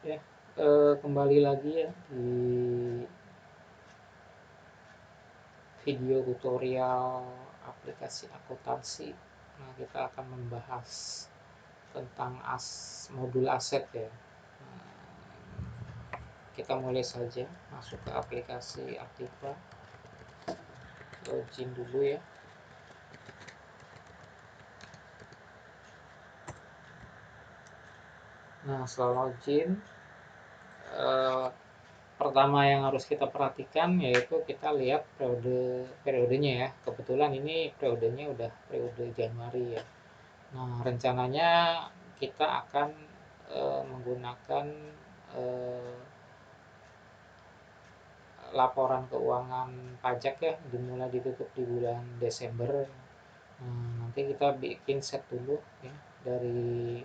Ya, kembali lagi ya di video tutorial aplikasi akuntansi. Nah, kita akan membahas tentang modul aset ya. Nah, kita mulai saja masuk ke aplikasi Aktiva. Login dulu ya. Nah, setelah login, eh, pertama yang harus kita perhatikan yaitu kita lihat periodenya ya. Kebetulan ini periodenya udah periode Januari ya. Nah, rencananya kita akan menggunakan eh, laporan keuangan pajak ya, dimulai ditutup di bulan Desember. Nanti kita bikin set dulu ya dari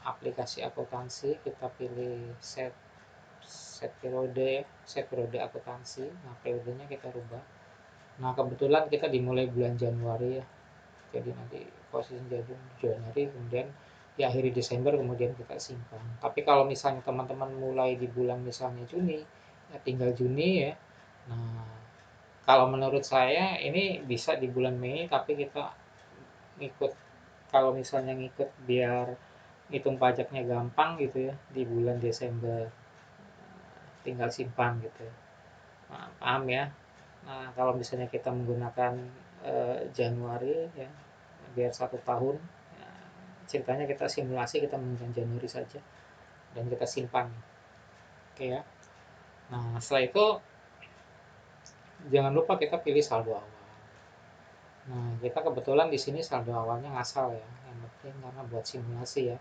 aplikasi akuntansi, kita pilih set set periode ya, set periode akuntansi. Nah, periodenya kita rubah. Nah, kebetulan kita dimulai bulan Januari ya, jadi nanti posisi Januari, kemudian di akhir Desember, kemudian kita simpan. Tapi kalau misalnya teman-teman mulai di bulan misalnya Juni, ya tinggal Juni ya. Nah, kalau menurut saya ini bisa di bulan Mei, tapi kita ngikut, kalau misalnya ngikut biar hitung pajaknya gampang gitu ya, di bulan Desember tinggal simpan gitu. Nah, paham ya. Nah, kalau misalnya kita menggunakan Januari ya, biar 1 tahun ya, ceritanya kita simulasi, kita menggunakan Januari saja dan kita simpan. Oke ya. Nah, setelah itu jangan lupa kita pilih saldo awal. Nah, kita kebetulan di sini saldo awalnya ngasal ya, yang penting karena buat simulasi ya.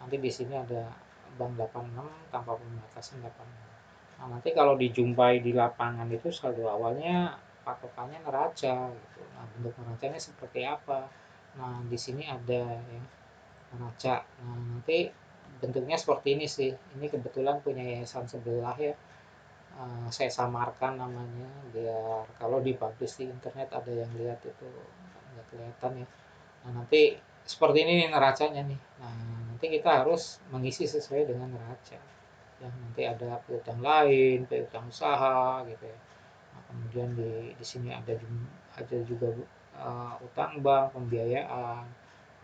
Nanti di sini ada bank 86 tanpa pembatasan 86. Nah, nanti kalau dijumpai di lapangan itu saldo awalnya patokannya neraca gitu. Nah, bentuk neracanya seperti apa? Nah, di sini ada ya, neraca. Nah, nanti bentuknya seperti ini sih. Ini kebetulan punya yayasan sebelah ya. Saya samarkan namanya biar kalau dipublish di internet ada yang lihat itu nggak kelihatan ya. Nah, nanti seperti ini nih neracanya nih. Nah, nanti kita harus mengisi sesuai dengan neraca. Ya, nanti ada piutang lain, piutang usaha gitu ya. Nah, kemudian di sini ada juga utang bank, pembiayaan.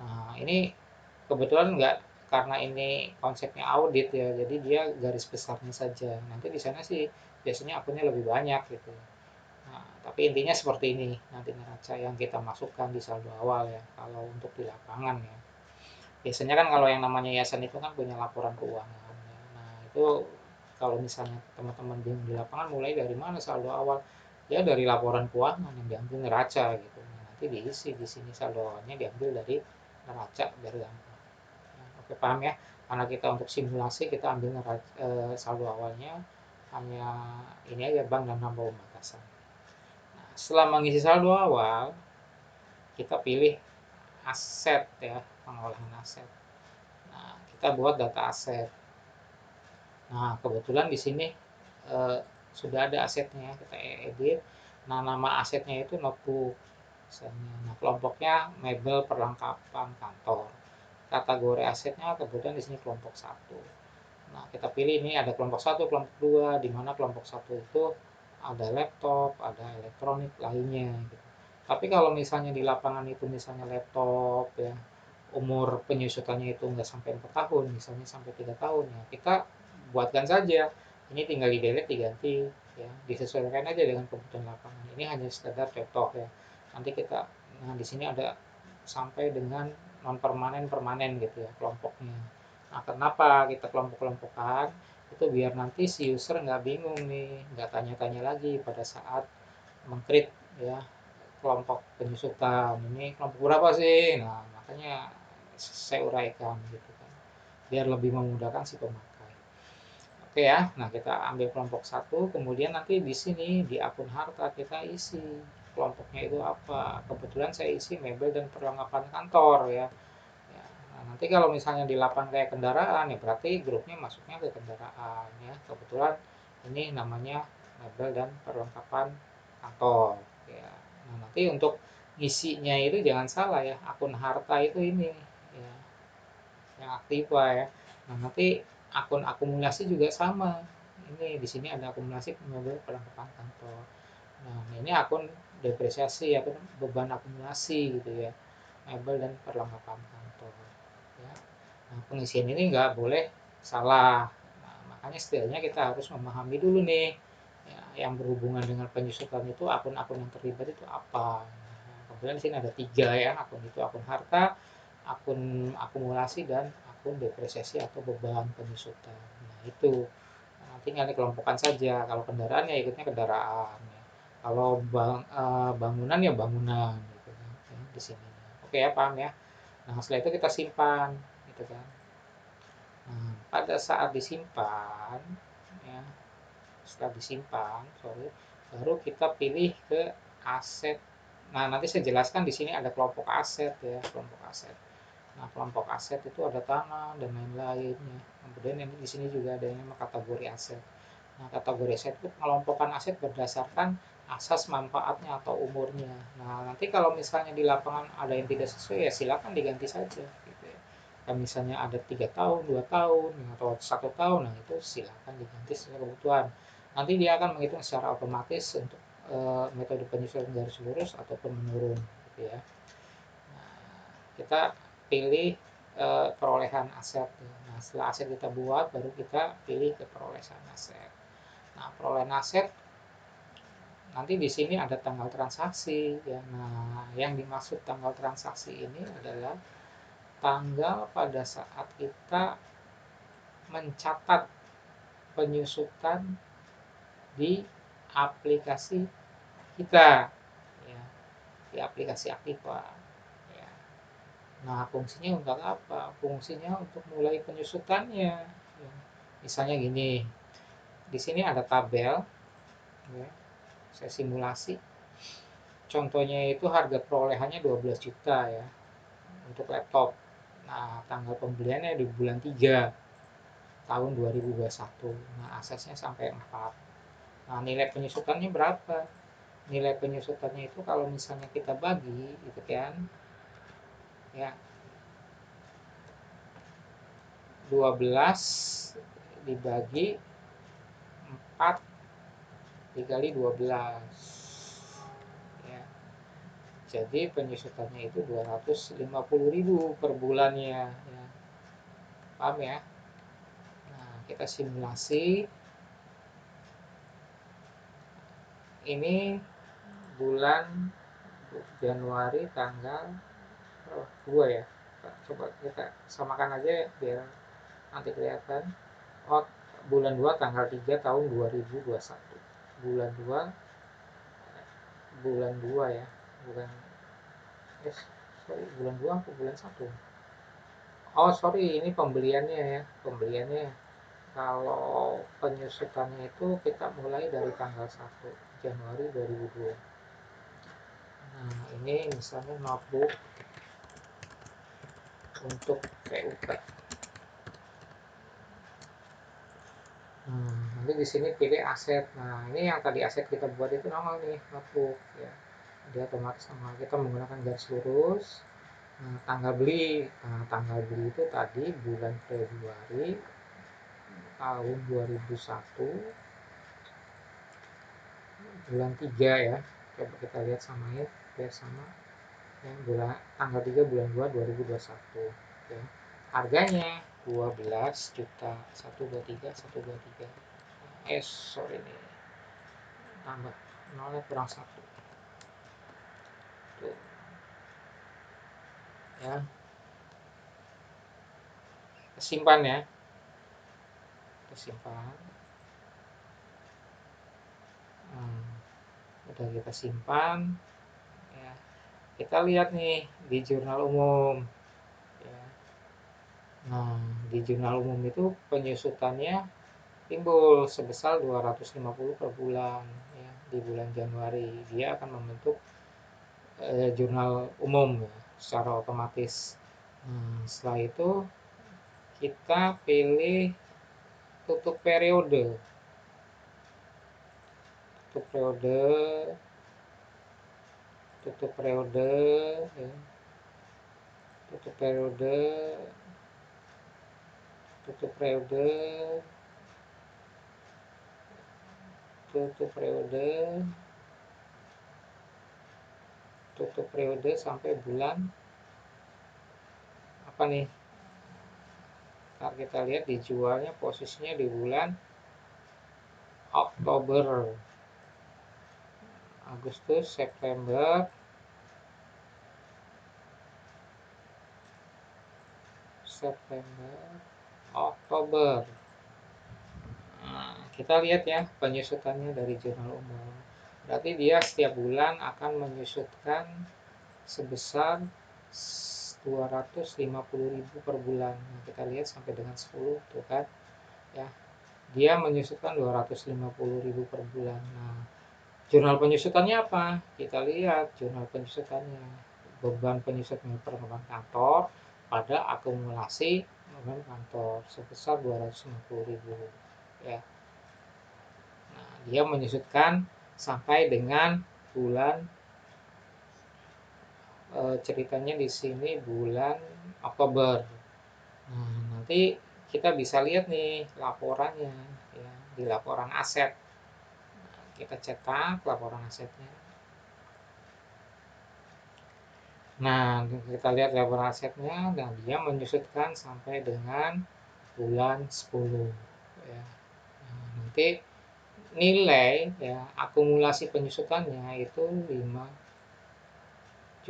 Nah, ini kebetulan nggak, karena ini konsepnya audit ya, jadi dia garis besarnya saja. Nanti di sana sih biasanya akunnya lebih banyak gitu. Nah, tapi intinya seperti ini nanti neraca yang kita masukkan di saldo awal ya, kalau untuk di lapangan ya. Biasanya kan kalau yang namanya yayasan itu kan punya laporan keuangan ya. Nah, itu kalau misalnya teman-teman bingung di lapangan mulai dari mana saldo awal, ya dari laporan keuangan yang diambil neraca gitu. Nah, nanti diisi di sini saldo awalnya diambil dari neraca biar gampang. Nah, oke, paham ya? Karena kita untuk simulasi kita ambil saldo awalnya hanya ini aja, bank dan tanpa pembatasan. Nah, setelah mengisi saldo awal, kita pilih aset ya, pengolahan aset. Nah, kita buat data aset. Nah, kebetulan di sini eh, sudah ada asetnya, kita edit. Nah, nama asetnya itu notebook misalnya. Nah, kelompoknya mebel perlengkapan kantor. Kategori asetnya kebetulan di sini kelompok satu. Nah, kita pilih ini ada kelompok satu, kelompok dua, di mana kelompok satu itu ada laptop, ada elektronik lainnya gitu. Tapi kalau misalnya di lapangan itu misalnya laptop ya, umur penyusutannya itu nggak sampai 4 tahun, misalnya sampai 3 tahun ya, kita buatkan saja. Ini tinggal di delete, diganti ya, disesuaikan aja dengan kebutuhan lapangan. Ini hanya sekedar contoh ya. Nanti kita, nah di sini ada sampai dengan non permanen permanen gitu ya kelompoknya. Nah, kenapa kita kelompok-kelompokkan? Itu biar nanti si user nggak bingung nih, nggak tanya-tanya lagi pada saat mengkrit ya kelompok penyusutan. Ini kelompok berapa sih? Nah, makanya saya uraikan gitu kan. Biar lebih memudahkan si pemakai. Oke ya. Nah, kita ambil kelompok satu, kemudian nanti di sini di akun harta kita isi kelompoknya itu apa. Kebetulan saya isi mebel dan perlengkapan kantor ya. Ya, nah, nanti kalau misalnya di lapangan kayak kendaraan ya berarti grupnya masuknya ke kendaraan ya. Kebetulan ini namanya mebel dan perlengkapan kantor ya. Nah, nanti untuk ngisinya itu jangan salah ya, akun harta itu ini ya, yang aktiva ya. Nah, nanti akun akumulasi juga sama. Ini di sini ada akumulasi mebel perlengkapan kantor. Nah, ini akun depresiasi, akun beban akumulasi gitu ya, mebel dan perlengkapan kantor. Ya. Nah, pengisian ini nggak boleh salah. Nah, makanya setidaknya kita harus memahami dulu nih, ya, yang berhubungan dengan penyusutan itu akun-akun yang terlibat itu apa. Nah, kemudian di sini ada 3 ya, akun itu akun harta, akun akumulasi, dan akun depresiasi atau beban penyusutan. Nah, itu tinggal dikelompokkan saja. Kalau kendaraan ya ikutnya kendaraan. Ya. Kalau bangunan ya bangunan gitu kan. Ya, di sini. Oke ya, paham ya. Nah, setelah itu kita simpan gitu kan. Nah, pada saat disimpan ya, setelah disimpan, sorry, baru kita pilih ke aset. Nah, nanti saya jelaskan di sini ada kelompok aset ya, kelompok aset. Nah, kelompok aset itu ada tanah dan lain-lainnya. Kemudian ini di sini juga ada yang namanya kategori aset. Nah, kategori aset itu mengelompokkan aset berdasarkan asas manfaatnya atau umurnya. Nah, nanti kalau misalnya di lapangan ada yang tidak sesuai ya silakan diganti saja gitu ya. Kalau misalnya ada 3 tahun, 2 tahun, atau 1 tahun, nah itu silakan diganti sesuai kebutuhan. Nanti dia akan menghitung secara otomatis untuk metode penyesuaian garis lurus ataupun menurun gitu ya. Nah, kita pilih perolehan aset. Nah, setelah aset kita buat, baru kita pilih ke perolehan aset. Nah, perolehan aset nanti di sini ada tanggal transaksi ya. Nah, yang dimaksud tanggal transaksi ini adalah tanggal pada saat kita mencatat penyusutan di aplikasi kita ya, di aplikasi Aktiva ya. Nah, fungsinya untuk apa? Fungsinya untuk mulai penyusutannya ya. Misalnya gini, di sini ada tabel ya, saya simulasi. Contohnya itu harga perolehannya 12 juta ya untuk laptop. Nah, tanggal pembeliannya di bulan 3 tahun 2021. Nah, aksesnya sampai 4. Nah, nilai penyusutannya berapa? Nilai penyusutannya itu kalau misalnya kita bagi gitu kan. Ya, 12 dibagi 4 dikali 12. Ya. Jadi penyusutannya itu 250.000 per bulannya ya. Paham ya? Nah, kita simulasi ini bulan Januari tanggal 2 ya. Coba kita samakan aja biar nanti kelihatan. Oh, bulan 2 tanggal 3 tahun 2021. Bulan 2 bulan 2 ya. Bulan sorry, bulan 2 atau bulan 1? Oh, sorry, ini pembeliannya ya. Pembeliannya kalau penyusutannya itu kita mulai dari tanggal 1 Januari 2002. Nah, ini misalnya notebook untuk PUK. Nanti di sini pilih aset. Nah, ini yang tadi aset kita buat itu nongol nih, notebook ya. Dia otomatis nongol. Kita menggunakan garis lurus. Nah, tanggal beli. Nah, tanggal beli itu tadi bulan Februari tahun 2001 bulan 3 ya. Coba kita lihat samain biar sama. Ya, bulan tanggal 3 bulan 2 2021 ya. Harganya 12 juta 123 123. Sorry nih. Tambah nolnya kurang 1. Tuh. Ya, simpan ya. Kita simpan. Hmm, udah kita simpan ya. Kita lihat nih di jurnal umum ya. Nah, di jurnal umum itu penyusutannya timbul sebesar 250 per bulan ya, di bulan Januari. Dia akan membentuk jurnal umum ya, secara otomatis. Setelah itu kita pilih tutup periode. Tutup periode, tutup periode ya. Tutup periode tutup periode, tutup periode sampai bulan apa nih? Ntar kita lihat dijualnya posisinya di bulan Oktober, Agustus, September, Oktober. Nah, kita lihat ya penyusutannya dari jurnal umum. Berarti dia setiap bulan akan menyusutkan sebesar 250.000 per bulan. Nah, kita lihat sampai dengan 10 tuh kan. Ya. Dia menyusutkan 250.000 per bulan. Nah, jurnal penyusutannya apa? Kita lihat jurnal penyusutannya. Beban penyusut perlengkapan kantor pada akumulasi beban kantor sebesar 250.000 ya. Nah, dia menyusutkan sampai dengan bulan ceritanya di sini bulan Oktober. Nah, nanti kita bisa lihat nih laporannya ya, di laporan aset. Nah, kita cetak laporan asetnya. Nah, kita lihat laporan asetnya dan dia menyusutkan sampai dengan bulan 10 ya. Nah, nanti nilai ya akumulasi penyusutannya itu 5.250.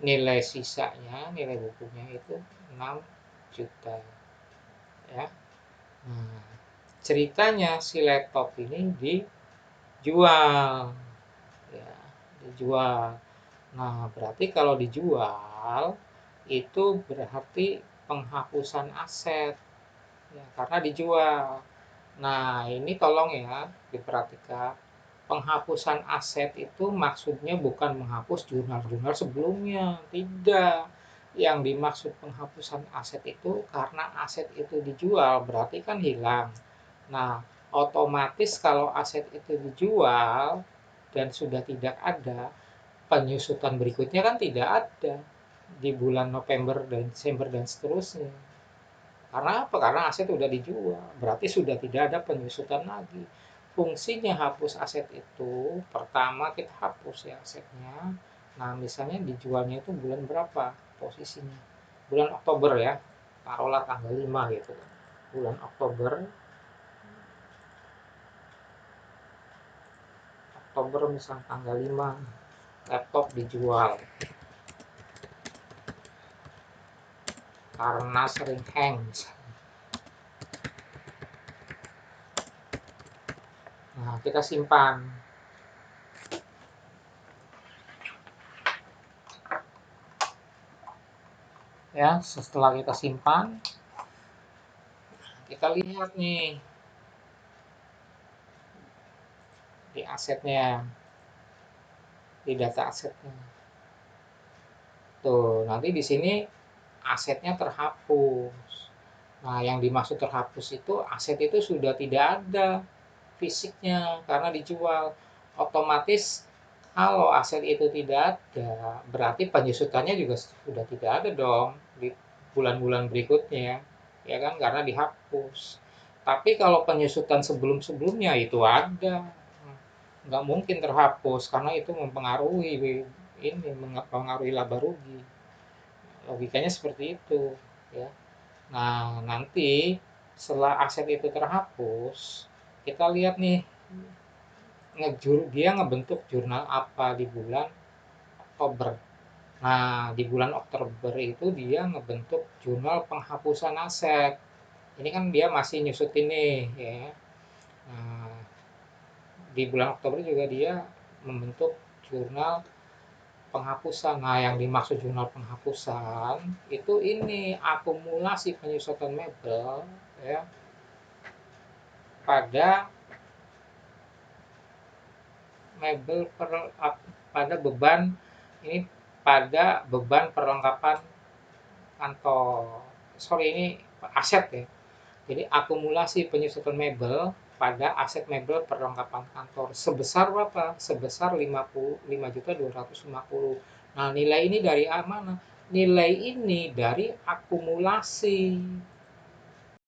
Nilai sisanya, nilai bukunya itu 6 juta ya. Nah, ceritanya si laptop ini dijual ya, dijual. Nah, berarti kalau dijual itu berarti penghapusan aset ya, karena dijual. Nah, ini tolong ya diperhatikan. Penghapusan aset itu maksudnya bukan menghapus jurnal-jurnal sebelumnya, tidak. Yang dimaksud penghapusan aset itu karena aset itu dijual, berarti kan hilang. Nah, otomatis kalau aset itu dijual dan sudah tidak ada, penyusutan berikutnya kan tidak ada di bulan November dan Desember dan seterusnya. Karena apa? Karena aset sudah dijual, berarti sudah tidak ada penyusutan lagi. Fungsinya hapus aset itu, pertama kita hapus ya asetnya. Nah, misalnya dijualnya itu bulan berapa posisinya? Bulan Oktober ya, taruhlah tanggal 5 gitu. Bulan Oktober, misalnya tanggal 5, laptop dijual. Karena sering hang. Nah, kita simpan. Ya, setelah kita simpan, kita lihat nih di asetnya, di data asetnya. Tuh, nanti di sini asetnya terhapus. Nah, yang dimaksud terhapus itu aset itu sudah tidak ada fisiknya karena dijual. Otomatis kalau aset itu tidak ada, berarti penyusutannya juga sudah tidak ada dong di bulan-bulan berikutnya, ya kan? Karena dihapus. Tapi kalau penyusutan sebelum-sebelumnya itu ada, nggak mungkin terhapus karena itu mempengaruhi mempengaruhi laba rugi. Logikanya seperti itu, ya. Nah, nanti setelah aset itu terhapus, kita lihat nih dia ngebentuk jurnal apa di bulan Oktober. Nah, di bulan Oktober itu dia ngebentuk jurnal penghapusan aset. Ini kan dia masih nyusutin nih, ya. Nah, di bulan Oktober juga dia membentuk jurnal penghapusan. Nah, yang dimaksud jurnal penghapusan itu ini akumulasi penyusutan mebel ya pada pada beban ini pada beban perlengkapan kantor. Sorry, ini aset ya. Jadi akumulasi penyusutan mebel pada aset mebel perlengkapan kantor sebesar berapa? Sebesar 5.250. Nah, nilai ini dari mana? nilai ini dari akumulasi.